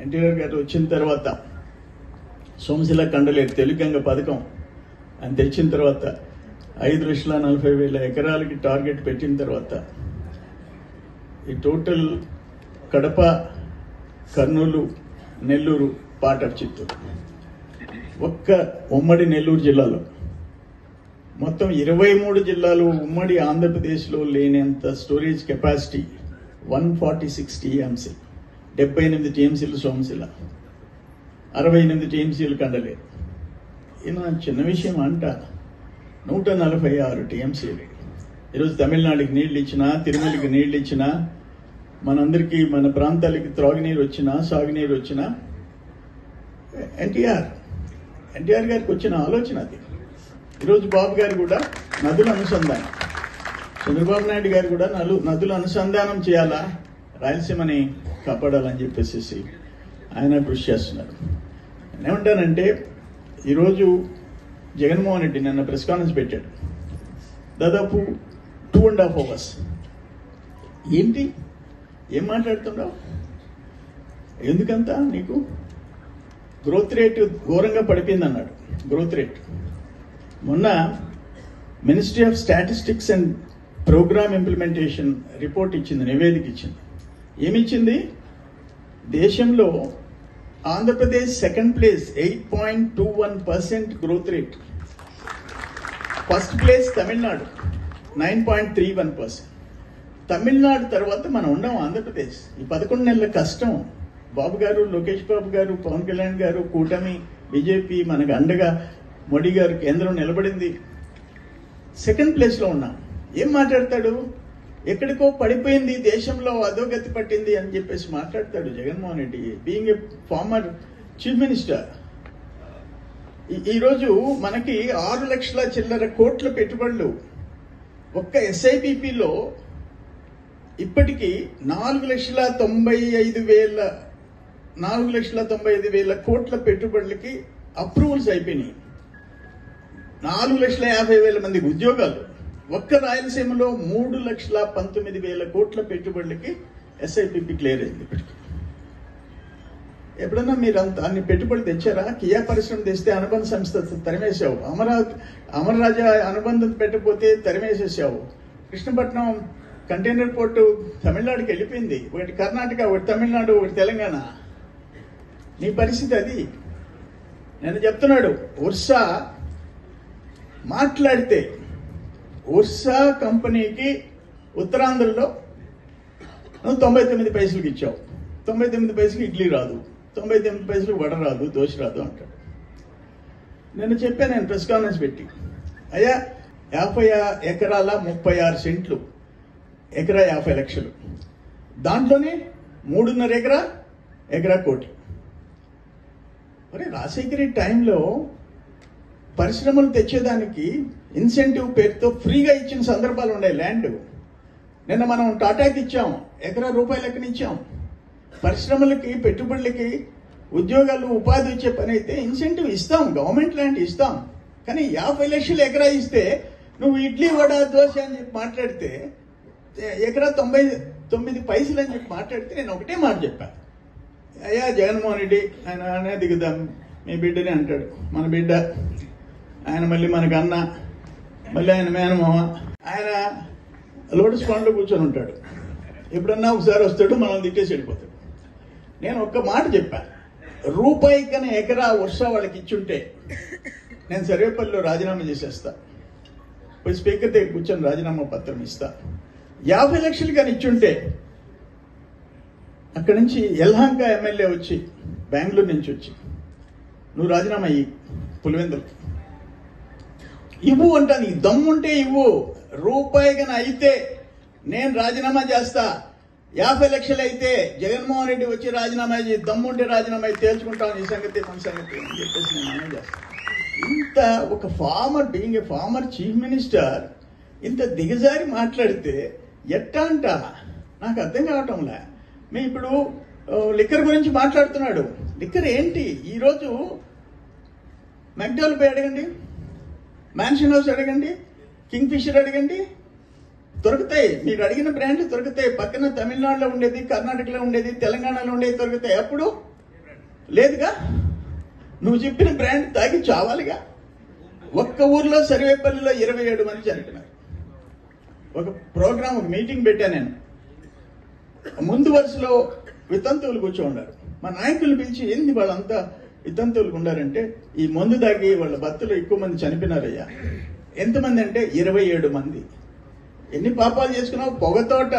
ఎన్టీఆర్ గారు వచ్చిన తర్వాత సోమశిల కండలేరు తెలుగంగ పథకం అని తెచ్చిన తర్వాత 5,40,000 ఎకరాలకి టార్గెట్ పెట్టిన తర్వాత ఈ total Kadapa, Kurnool, Nellore, part of Chittoor, ఒక్క ఉమ్మడి నెల్లూరు జిల్లాలో మొత్తం 23 జిల్లాలు ఉమ్మడి ఆంధ్రప్రదేశ్లో లేనంత స్టోరేజ్ కెపాసిటీ 146 టీఎంసీ, 78 టీఎంసీలు సోమశిల, 68 టీఎంసీలు కండలేరు. ఈయన చిన్న విషయం అంట, 146 టీఎంసీలు. ఈరోజు తమిళనాడుకి నీళ్లు ఇచ్చినా, తిరుమలకి నీళ్లు ఇచ్చినా, మనందరికీ మన ప్రాంతాలకి త్రాగునీరు వచ్చినా, సాగునీరు వచ్చినా ఎన్టీఆర్ గారికి వచ్చిన ఆలోచన అది. ఈరోజు బాబు గారు కూడా నదుల అనుసంధానం, చంద్రబాబు నాయుడు గారు కూడా నదుల అనుసంధానం చేయాలా, రాయలసీమని కాపాడాలని చెప్పేసి ఆయన కృషి చేస్తున్నారు. ఏమంటానంటే ఈరోజు జగన్మోహన్ రెడ్డి నిన్న ప్రెస్ కాన్ఫరెన్స్ పెట్టాడు, దాదాపు 2.5 hours. ఏంటి, ఏం మాట్లాడుతున్నావు, ఎందుకంతా నీకు గ్రోత్ రేట్ ఘోరంగా పడిపోయింది అన్నాడు. గ్రోత్ రేట్ మొన్న ministry of statistics and programme implementation report ఇచ్చింది, నివేదిక ఇచ్చింది. ఏమిచ్చింది, దేశంలో Andhra Pradesh second place 8.21% growth rate, first place Tamil Nadu 9.31%. Tamil Nadu తర్వాత మనం ఉన్నాం ఆంధ్రప్రదేశ్. ఈ 11 నెలల కష్టం, బాబు గారు, లోకేష్ బాబు గారు, పవన్ కళ్యాణ్ గారు, కూటమి, బీజేపీ మనకు అండగా మోడీ గారు కేంద్రం నిలబడింది, సెకండ్ ప్లేస్లో ఉన్నాం. ఏం మాట్లాడతాడు, ఎక్కడికో పడిపోయింది, దేశంలో అధోగతి పట్టింది అని చెప్పేసి మాట్లాడతాడు Jaganmohan Reddy, being a former chief minister. ఈరోజు మనకి 6 లక్షల చిల్లర కోట్ల పెట్టుబడులు ఒక్క ఎస్ఐపిపిలో ఇప్పటికీ 4,95,000 కోట్ల పెట్టుబడులకి అప్రూవల్స్ అయిపోయినాయి. 4,50,000 మందికి ఉద్యోగాలు. ఒక్క రాయలసీమలో 3,19,000 కోట్ల పెట్టుబడులకి ఎస్ఐపిపి క్లియర్ అయింది. ఇప్పటికి ఎప్పుడన్నా మీరు అన్ని పెట్టుబడులు తెచ్చారా? కియా పరిశ్రమ తెస్తే అనుబంధ సంస్థ తరిమేశావు, అమర్ రాజా అనుబంధం పెట్టకపోతే తరిమేసేసావు, కృష్ణపట్నం కంటైనర్ పోర్టు తమిళనాడుకి వెళ్ళిపోయింది, ఒకటి కర్ణాటక, ఒకటి తమిళనాడు, ఒకటి తెలంగాణ. నీ పరిస్థితి అది. నేను చెప్తున్నాడు, ఉర్సా మాట్లాడితే ఉర్సా కంపెనీకి ఉత్తరాంధ్రలో నువ్వు 99 పైసలకి ఇచ్చావు, 99 పైసలకి ఇడ్లీ రాదు, 99 పైసలకు వడ రాదు, దోశ రాదు అంటాడు. నేను చెప్పాను, నేను ప్రెస్ కాన్ఫరెన్స్ పెట్టి, అయ్యా 50 ఎకరాల 36 సెంట్లు, ఎకరా 50 లక్షలు, దాంట్లోనే 3.5 ఎకరా కోటి. మరి రాజశేఖర టైంలో పరిశ్రమలు తెచ్చేదానికి ఇన్సెంటివ్ పేరుతో ఫ్రీగా ఇచ్చిన సందర్భాలు ఉన్నాయి. ల్యాండ్ నిన్న మనం టాటాకి ఇచ్చాం, ఎకరా రూపాయలు లెక్కన ఇచ్చాం. పరిశ్రమలకి, పెట్టుబడులకి, ఉద్యోగాలు, ఉపాధి వచ్చే పని అయితే ఇన్సెంటివ్ ఇస్తాం, గవర్నమెంట్ ల్యాండ్ ఇస్తాం. కానీ 50 లక్షలు ఎకరా ఇస్తే నువ్వు ఇడ్లీ, వడ, దోశ అని చెప్పి మాట్లాడితే, ఎకరా 99 పైసలు అని చెప్పి మాట్లాడితే నేను ఒకటే మాట చెప్పాను, అయ్యా జగన్మోహన్ రెడ్డి ఆయన దిగుదాం, మీ బిడ్డని అంటాడు, మన బిడ్డ, ఆయన మళ్ళీ మనకు అన్న, మళ్ళీ ఆయన మేనమామ, ఆయన లోటస్ పాండ్లో కూర్చొని ఉంటాడు, ఎప్పుడన్నా ఒకసారి వస్తాడు, మనం తిట్టేసి వెళ్ళిపోతాడు. నేను ఒక్క మాట చెప్పాను, రూపాయి కన్నా ఎకరా వర్షా వాళ్ళకి ఇచ్చుంటే నేను సర్వేపల్లిలో రాజీనామా చేసేస్తా, పోయి స్పీకర్ దగ్గర కూర్చొని రాజీనామా పత్రం ఇస్తా. 50 లక్షలు కానీ ఇచ్చుంటే అక్కడి నుంచి యలహంక ఎమ్మెల్యే వచ్చి, బెంగళూరు నుంచి వచ్చి, నువ్వు రాజీనామా అయ్యి పులివెందులకి ఇవ్వు అంటా, నీకు దమ్ముంటే ఇవ్వు, రూపాయి కన్నా అయితే నేను రాజీనామా చేస్తా, 50 లక్షలు అయితే జగన్మోహన్ రెడ్డి వచ్చి రాజీనామా చేసి, దమ్ముంటే రాజీనామా అయితే తేల్చుకుంటాను, ఈ సంగతి మన సంగతి అని చెప్పేసి నేను మనం చేస్తాను. ఇంత ఒక former, being a former chief minister ఇంత దిగజారి మాట్లాడితే ఎట్టా అంట, నాకు అర్థం కావటంలే. మేము ఇప్పుడు లిక్కర్ గురించి మాట్లాడుతున్నాడు, లిక్కర్ ఏంటి? ఈరోజు మెక్డాల్ పోయి అడగండి, మ్యాన్షన్ హౌస్ అడగండి, కింగ్ ఫిషర్ అడగండి, దొరుకుతాయి. మీరు అడిగిన బ్రాండ్లు దొరుకుతాయి. పక్కన తమిళనాడులో ఉండేది, కర్ణాటకలో ఉండేది, తెలంగాణలో ఉండేది దొరుకుతాయి. అప్పుడు లేదుగా, నువ్వు చెప్పిన బ్రాండ్ తాగి చావాలిగా. ఒక్క ఊర్లో సర్వేపల్లిలో 27 మంది చనిపోయినారు. ఒక ప్రోగ్రామ్, ఒక మీటింగ్ పెట్టా నేను. ముందు వరుసలో వితంతువులు కూర్చోండారు. మా నాయకులు పిలిచి, ఏంది వాళ్ళంతా వితంతువులు ఉండారంటే, ఈ మందు తాగి వాళ్ళ భర్తలు ఎక్కువ మంది చనిపోయినారయ్యా. ఎంతమంది అంటే 27 మంది. ఎన్ని పాపాలు చేసుకున్నావు? పొగతోట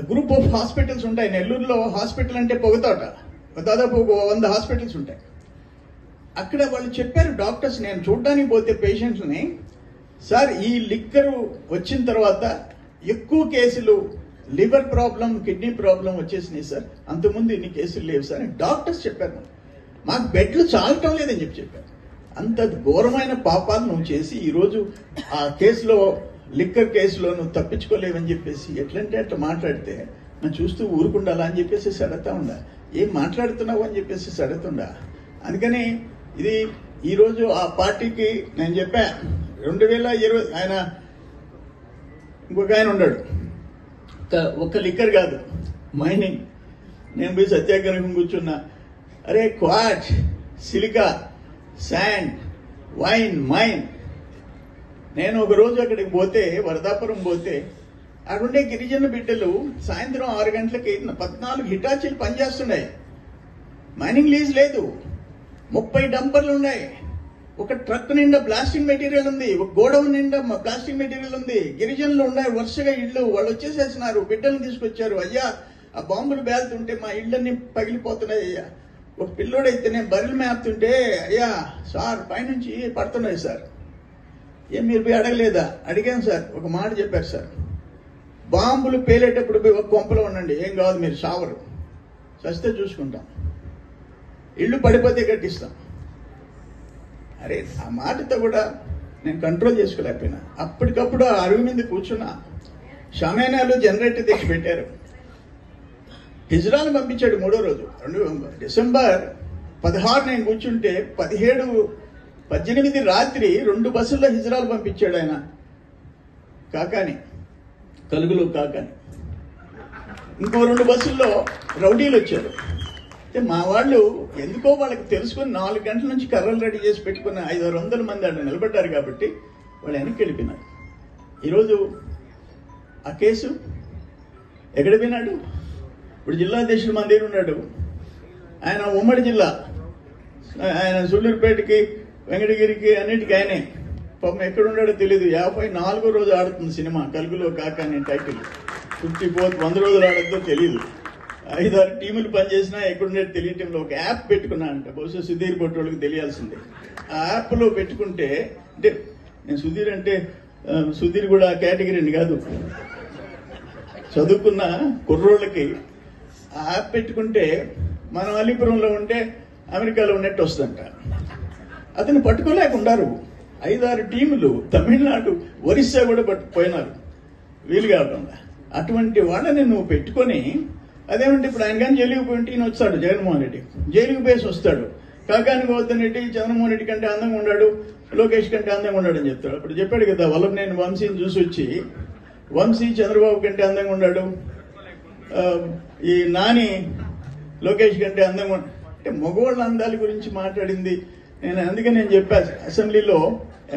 గ్రూప్ ఆఫ్ హాస్పిటల్స్ ఉంటాయి నెల్లూరులో. హాస్పిటల్ అంటే పొగతోట, దాదాపు 100 హాస్పిటల్స్ ఉంటాయి. అక్కడ వాళ్ళు చెప్పారు డాక్టర్స్, నేను చూడడానికి పోతే పేషెంట్స్ని, సార్ ఈ లిక్కరు వచ్చిన తర్వాత ఎక్కువ కేసులు లివర్ ప్రాబ్లం, కిడ్నీ ప్రాబ్లం వచ్చేసినాయి సార్, అంతకుముందు ఇన్ని కేసులు లేవు సార్ అని డాక్టర్స్ చెప్పారు. మాకు బెడ్లు చాలటం లేదని చెప్పారు. అంత ఘోరమైన పాపాలు నువ్వు చేసి ఈరోజు ఆ కేసులో, లిక్కర్ కేసులో నువ్వు తప్పించుకోలేవని చెప్పేసి ఎట్లంటే అట్లా మాట్లాడితే నేను చూస్తూ ఊరుకుండాలా అని చెప్పేసి అడుగుతా ఉండా. ఏం మాట్లాడుతున్నావు అని చెప్పేసి అడుగుతుండా. అందుకని ఇది ఈరోజు ఆ పార్టీకి నేను చెప్పా, 2020 ఆయన ఇంకొక ఆయన ఉన్నాడు, ఒక్క లిక్కర్ కాదు, మైనింగ్. నేను పోయి సత్యాగ్రహం కూర్చున్నా. అరే క్వాట్, సిలికా, శాండ్, వైన్, మైన్. నేను ఒక రోజు అక్కడికి పోతే, వరదాపురం పోతే, అక్కడుండే గిరిజన బిడ్డలు సాయంత్రం 6 గంటలకి 14 హిటాచీలు పనిచేస్తున్నాయి. మైనింగ్ లీజ్ లేదు, 30 డంపర్లు ఉన్నాయి, ఒక ట్రక్ నిండా ప్లాస్టిక్ మెటీరియల్ ఉంది, ఒక గోడౌన్ నిండా ప్లాస్టిక్ మెటీరియల్ ఉంది. గిరిజనులు ఉన్నాయి వరుసగా ఇళ్ళు, వాళ్ళు వచ్చేసేసినారు, బిడ్డలను తీసుకొచ్చారు. అయ్యా ఆ బాంబులు పేలుతుంటే మా ఇళ్ళన్నీ పగిలిపోతున్నాయి అయ్యా. ఒక పిల్లోడైతేనే బర్రెలు మేపుతుంటే, అయ్యా సార్ పైనుంచి పడుతున్నాయి సార్. ఏం మీరు పోయి అడగలేదా? అడిగాను సార్. ఒక మాట చెప్పారు సార్, బాంబులు పేలేటప్పుడు పోయి ఒక కొంపలో ఉండండి, ఏం కాదు, మీరు షావరు చస్తే చూసుకుంటాం, ఇళ్ళు పడిపోతే కట్టిస్తాం. అరే ఆ మాటతో కూడా నేను కంట్రోల్ చేసుకోలేకపోయినా. అప్పటికప్పుడు ఆ అరుగు మీద కూర్చున్నా. షామేనాలు జనరేటర్ తెచ్చి పెట్టారు. హిజ్రాలు పంపించాడు 3వ రోజు. డిసెంబర్ 16 నేను కూర్చుంటే 17, 18 రాత్రి 2 బస్సుల్లో హిజ్రాలు పంపించాడు ఆయన. కాకాని, కలుగులో కాకాని. ఇంకో 2 బస్సుల్లో రౌడీలు వచ్చారు. మా వాళ్ళు ఎందుకో వాళ్ళకి తెలుసుకుని 4 గంటల నుంచి కర్రలు రెడీ చేసి పెట్టుకున్న 500-600 మంది అక్కడ నిలబడ్డారు కాబట్టి వాళ్ళు వెనక్కి వెళ్ళిపోయినారు. ఈరోజు ఆ కేసు ఎక్కడ పోయినాడు? ఇప్పుడు జిల్లా అధ్యక్షుడు మన దగ్గర ఉన్నాడు. ఆయన ఉమ్మడి జిల్లా, ఆయన సూళ్ళూరుపేటకి, వెంకటగిరికి అన్నిటికీ ఆయనే. పాపం ఎక్కడున్నాడో తెలియదు. 54వ రోజు ఆడుతుంది సినిమా కలుగులో కాకాని టైటిల్. 54th 100 రోజులు ఆడద్దో తెలియదు. 5-6 టీములు పనిచేసినా ఎక్కడుండే తెలియటంలో ఒక యాప్ పెట్టుకున్నా అంట. బహుశా సుధీర్ పొట్టోళ్ళకి తెలియాల్సిందే. ఆ యాప్లో పెట్టుకుంటే, అంటే నేను సుధీర్ అంటే సుధీర్ కూడా కేటగిరీని కాదు, చదువుకున్న కుర్రోళ్ళకి ఆ యాప్ పెట్టుకుంటే మనం అలీపురంలో ఉంటే అమెరికాలో ఉన్నట్టు వస్తుందంట. అతను పట్టుకోలేకున్నారు. 5-6 టీములు తమిళనాడు, ఒరిస్సా కూడా పట్టుకుపోయినారు వీలు కాకుండా. అటువంటి వాళ్ళని నువ్వు పెట్టుకొని, అదేమంటే ఇప్పుడు ఆయన కానీ జైలుకి పోయింటే ఈయన వస్తాడు జగన్మోహన్ రెడ్డి, జైలుకి పోయేసి వస్తాడు. కాకాని గౌతమ్ రెడ్డి చంద్రమోహన్ రెడ్డి కంటే అందంగా ఉన్నాడు, లోకేష్ కంటే అందంగా ఉన్నాడు అని చెప్తాడు. అప్పుడు చెప్పాడు కదా వల్లభనేని వంశీని చూసి వచ్చి, వంశీ చంద్రబాబు కంటే అందంగా ఉన్నాడు, ఈ నాని లోకేష్ కంటే అందంగా అంటే మగవాళ్ళ అందాల గురించి మాట్లాడింది. అందుకని నేను చెప్పాను అసెంబ్లీలో,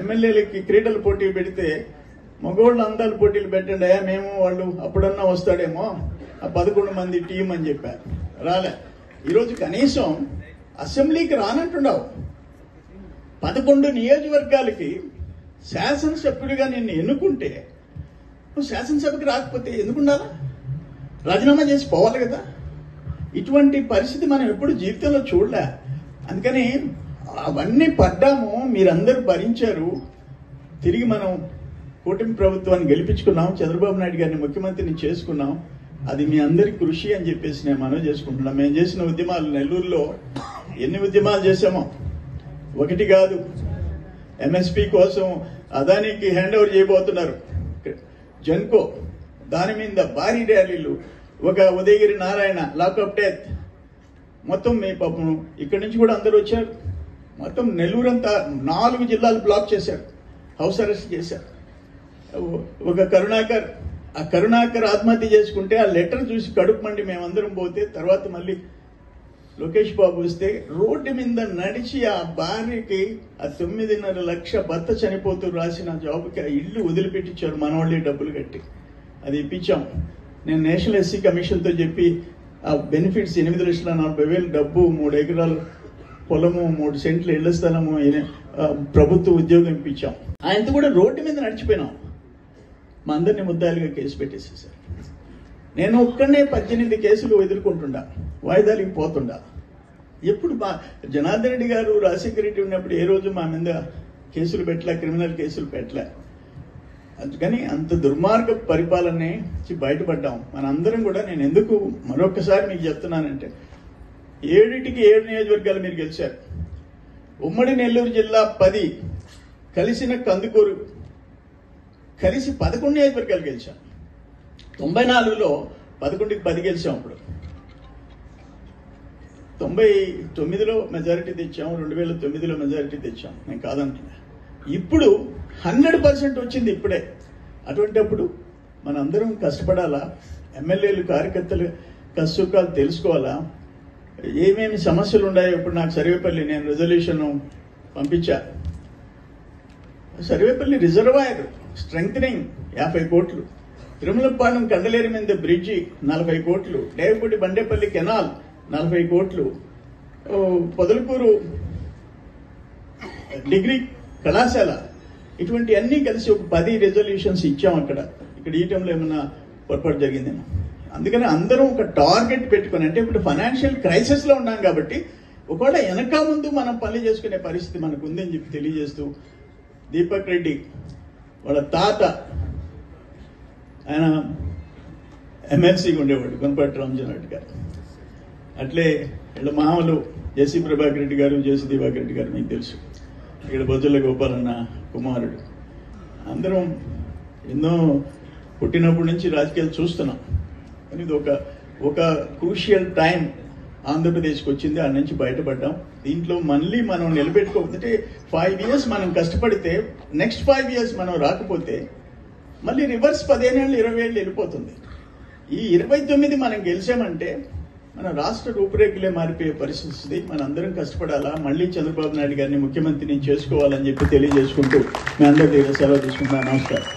ఎమ్మెల్యేలకి క్రీడల పోటీలు పెడితే మగవాళ్ళ అందాల పోటీలు పెట్టండి అయ్యా, మేము వాళ్ళు అప్పుడన్నా వస్తాడేమో, ఆ 11 మంది టీం అని చెప్పారు. రాలే. ఈరోజు కనీసం అసెంబ్లీకి రానంటున్నావు. 11 నియోజకవర్గాలకి శాసనసభ్యుడిగా నిన్ను ఎన్నుకుంటే నువ్వు శాసనసభకి రాకపోతే ఎందుకుండాలా? రాజీనామా చేసి పోవాలి కదా. ఇటువంటి పరిస్థితి మనం ఎప్పుడు జీవితంలో చూడలే. అందుకని అవన్నీ పడ్డాము, మీరందరూ భరించారు. తిరిగి మనం కూటమి ప్రభుత్వాన్ని గెలిపించుకున్నాం, చంద్రబాబు నాయుడు గారిని ముఖ్యమంత్రిని చేసుకున్నాం. అది మీ అందరి కృషి అని చెప్పేసి నేను మనవి చేసుకుంటున్నాం. మేము చేసిన ఉద్యమాలు నెల్లూరులో ఎన్ని ఉద్యమాలు చేసామో ఒకటి కాదు. ఎంఎస్పీ కోసం అదానికి హ్యాండ్ ఓవర్ చేయబోతున్నారు జెన్కో, దాని మీద భారీ ర్యాలీలు. ఒక ఉదయగిరి నారాయణ లాకప్ డెత్, మొత్తం మీ పాపం ఇక్కడి నుంచి కూడా అందరూ వచ్చారు. మొత్తం నెల్లూరంతా 4 జిల్లాలు బ్లాక్ చేశారు, హౌస్ అరెస్ట్ చేశారు. ఒక కరుణాకర్, ఆ కరుణాకర్ ఆత్మహత్య చేసుకుంటే ఆ లెటర్ చూసి కడుపు మండి మేమందరం పోతే తర్వాత మళ్ళీ లోకేష్ బాబు వస్తే రోడ్డు మీద నడిచి ఆ భార్యకి ఆ 9.5 లక్ష భర్త చనిపోతూ రాసిన జాబ్కి ఆ ఇల్లు వదిలిపెట్టించారు మనవాళ్ళే డబ్బులు కట్టి. అది ఇప్పించాం. నేను నేషనల్ ఎస్సీ కమిషన్తో చెప్పి ఆ బెనిఫిట్స్ 8,40,000 డబ్బు, 3 ఎకరాలు పొలము, 3 సెంట్లు ఇళ్ల స్థలము, ప్రభుత్వ ఉద్యోగం ఇప్పించాం. ఆయనతో కూడా రోడ్డు మీద నడిచిపోయినాం. మా అందరినీ ముద్దాయిలుగా కేసు పెట్టేసేసారు. నేను ఒక్కనే 18 కేసులు ఎదుర్కొంటుండా, వాయిదాలకి పోతుండా. ఎప్పుడు మా జనార్దన్ రెడ్డి గారు, రాజశేఖర రెడ్డి ఉన్నప్పుడు ఏ రోజు మా మీద కేసులు పెట్టలే, క్రిమినల్ కేసులు పెట్టలే. అందుకని అంత దుర్మార్గ పరిపాలనే బయటపడ్డాం మనందరం కూడా. నేను ఎందుకు మరొకసారి మీకు చెప్తున్నానంటే, 7టికి 7 నియోజకవర్గాలు మీరు గెలిచారు. ఉమ్మడి నెల్లూరు జిల్లా 10, కలిసిన కందుకూరు కలిసి 11 నియోజకవర్గాలు గెలిచాం. 94లో 11కి 10 గెలిచాం. అప్పుడు 99లో మెజారిటీ తెచ్చాం, 2009లో మెజారిటీ తెచ్చాం. నేను కాదంటున్నా. ఇప్పుడు 100% వచ్చింది ఇప్పుడే. అటువంటిప్పుడు మనందరం కష్టపడాలా, ఎమ్మెల్యేలు కార్యకర్తలు కష్టసుఖాలు తెలుసుకోవాలా, ఏమేమి సమస్యలు ఉన్నాయో. ఇప్పుడు నాకు సర్వేపల్లి నేను రిజల్యూషన్ పంపించా. సర్వేపల్లి రిజర్వాయర్ స్ట్రెంగ్థనింగ్ 50 కోట్లు, తిరుమలపాలెం కండలేరు మీద బ్రిడ్జి 40 కోట్లు, డేవపూడి బండేపల్లి కెనాల్ 40 కోట్లు, పొదలకూరు డిగ్రీ కళాశాల, ఇటువంటి అన్ని కలిసి ఒక 10 రెజల్యూషన్స్ ఇచ్చాం. ఇక్కడ ఈ టైంలో ఏమన్నా పొరపాటు జరిగిందేమో. అందుకని అందరం ఒక టార్గెట్ పెట్టుకుని, అంటే ఇప్పుడు ఫైనాన్షియల్ క్రైసిస్ లో ఉన్నాం కాబట్టి ఒకవేళ వెనక ముందు మనం పనులు చేసుకునే పరిస్థితి మనకు ఉందని చెప్పి తెలియజేస్తూ, దీపక్ రెడ్డి వాళ్ళ తాత ఆయన ఎమ్మెల్సీగా ఉండేవాడు, కొనపాటి రామచంద్రరెడ్డి గారు. అట్లే వీళ్ళ మామలు జేసీ ప్రభాకర్ రెడ్డి గారు, జేసీ దివాకర్ రెడ్డి గారు మీకు తెలుసు. ఇక్కడ బొజ్జల గోపాలన్న కుమారుడు. అందరం ఎన్నో పుట్టినప్పటి నుంచి రాజకీయాలు చూస్తున్నాం. కానీ ఇది ఒక క్రూషియల్ టైం ఆంధ్రప్రదేశ్కి వచ్చింది. ఆ నుంచి బయటపడ్డాం. దీంట్లో మళ్ళీ మనం నిలబెట్టుకోకపోతే 5 years మనం కష్టపడితే, నెక్స్ట్ 5 years మనం రాకపోతే మళ్ళీ రివర్స్ 15 ఏళ్ళు 20 ఏళ్ళు వెళ్ళిపోతుంది. ఈ 29 మనం గెలిచామంటే మన రాష్ట్ర రూపురేఖలే మారిపోయే పరిస్థితి. మనందరం కష్టపడాలా, మళ్ళీ చంద్రబాబు నాయుడు గారిని ముఖ్యమంత్రిని చేసుకోవాలని చెప్పి తెలియజేసుకుంటూ మీ అందరి దగ్గర సెలవు తీసుకుంటున్నాను. నమస్కారం.